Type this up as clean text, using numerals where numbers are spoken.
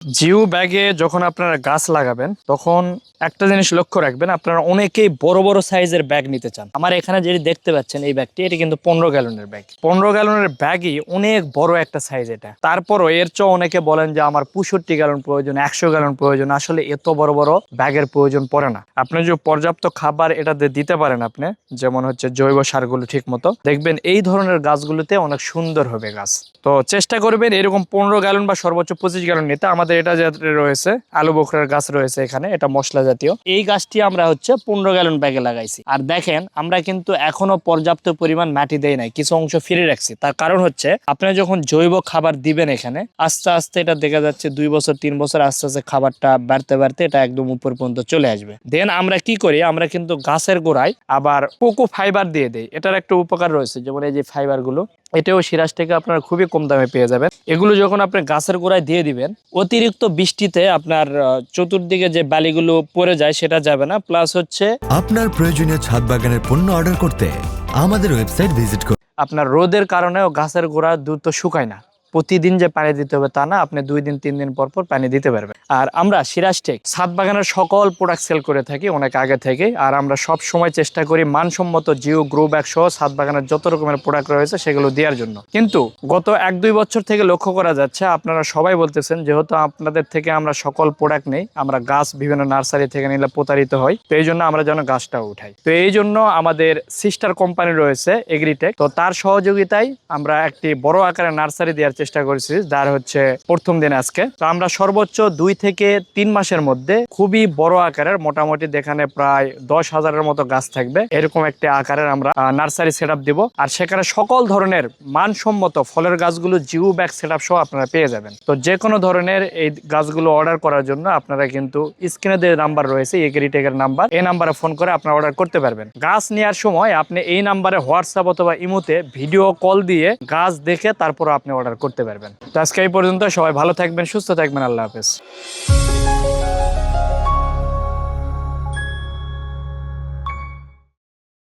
জিও ব্যাগে যখন আপনারা গাছ লাগাবেন তখন একটা জিনিস লক্ষ্য রাখবেন, আপনারা অনেকেই বড় বড় সাইজের ব্যাগ নিতে চান। আমার এখানে যেটি দেখতে পাচ্ছেন এই ব্যাগটি, এটি কিন্তু 15 গ্যালনের ব্যাগ। 15 গ্যালনের ব্যাগই অনেক বড় একটা সাইজ এটা। তারপরও এর চেয়ে অনেকে বলেন যে আমার 65 গ্যালন প্রয়োজন, 100 গ্যালন প্রয়োজন। আসলে এত বড় বড় ব্যাগের প্রয়োজন পড়ে না। আপনি যে পর্যাপ্ত খাবার এটাতে দিতে পারেন আপনি, যেমন হচ্ছে জৈব সারগুলো ঠিক মতো, দেখবেন এই ধরনের গাছগুলোতে অনেক সুন্দর হবে গাছ। তো চেষ্টা করবেন এরকম 15 গ্যালন বা সর্বোচ্চ 25 গ্যালন নিতে। আমাদের এটা যাতে রয়েছে আলু বোখরার গাছ রয়েছে এখানে, এটা মশলা জাতীয়। এই গাছটি আমরা হচ্ছে 15 গ্যালন ব্যাগে লাগাইছি। আর দেখেন আমরা কিন্তু এখনো পর্যাপ্ত পরিমাণ মাটি দেই নাই, কিছু অংশ ফিরে রাখছি। তার কারণ হচ্ছে আপনারা যখন জৈব খাবার দিবেন এখানে, আস্তে আস্তে এটা দেখা যাচ্ছে 2 বছর 3 বছর আস্তে আস্তে খাবারটা বাড়তে বাড়তে এটা একদম উপর পর্যন্ত চলে আসবে। দেন আমরা কি করি, আমরা কিন্তু গাছের গোড়ায় আবার কোকো ফাইবার দিয়ে দেই। এটার একটা উপকার রয়েছে, যেমন এই যে ফাইবার গুলো, এটাও সিরাজ থেকে আপনারা খুবই কম দামে পেয়ে যাবেন। এগুলো যখন আপনি গাছের গোড়ায় দিয়ে দিবেন, অতিরিক্ত বৃষ্টিতে আপনার চতুর্দিকে যে বালিগুলো পড়ে যায় সেটা যাবে না। প্লাস হচ্ছে আপনার প্রয়োজনীয় ছাদ বাগানের পণ্য অর্ডার করতে আমাদের ওয়েবসাইট ভিজিট করুন। আপনার রোদের কারণেও গাছের গোড়া দ্রুত শুকায় না। প্রতিদিন যে পানি দিতে হবে তা না, আপনি 2 দিন 3 দিন পর পর পানি দিতে পারবেন। আর আমরা সিরাজটেক ছাদ বাগানের সকল প্রোডাক্ট সেল করে থাকি অনেক আগে থেকে। আর আমরা সব সময় চেষ্টা করি মানসম্মত জিও গ্রো ব্যাগ সহ ছাদ বাগানের যত রকমের প্রোডাক্ট রয়েছে সেগুলো দেওয়ার জন্য। কিন্তু গত 1-2 বছর থেকে লক্ষ্য করা যাচ্ছে আপনারা সবাই বলতেছেন যেহেতু আপনাদের থেকে আমরা সকল প্রোডাক্ট নেই, আমরা গাছ বিভিন্ন নার্সারি থেকে নিলে প্রতারিত হয়, তো এই জন্য আমরা যেন গাছটা উঠাই। তো এই জন্য আমাদের সিস্টার কোম্পানি রয়েছে এগ্রিটেক, তো তার সহযোগিতায় আমরা একটি বড় আকারের নার্সারি দেওয়ার চেষ্টা করেছি, যার হচ্ছে প্রথম দিন আজকে। তো আমরা সর্বোচ্চ 2 থেকে 3 মাসের মধ্যে খুবই বড় আকারের, মোটামুটি যেখানে প্রায় 10,000-এর মতো গাছ থাকবে এরকম একটি আকারের আমরা নার্সারি সেট আপ দিব। আর সেখানে সকল ধরনের মানসম্মত ফলের গাছগুলো জিও ব্যাগ সেট আপ সহ আপনারা পেয়ে যাবেন। তো যে কোনো ধরনের এই গাছগুলো অর্ডার করার জন্য আপনারা কিন্তু স্ক্রিনে যে নাম্বার রয়েছে এগ্রিটেকের নাম্বার, এই নাম্বারে ফোন করে আপনারা অর্ডার করতে পারবেন। গাছ নেওয়ার সময় আপনি এই নাম্বারে হোয়াটসঅ্যাপ অথবা ইমোতে ভিডিও কল দিয়ে গাছ দেখে তারপর আপনি অর্ডার করতে পারবেন। তো আজকে এই পর্যন্ত, সবাই ভালো থাকবেন, সুস্থ থাকবেন, আল্লাহ হাফেজ।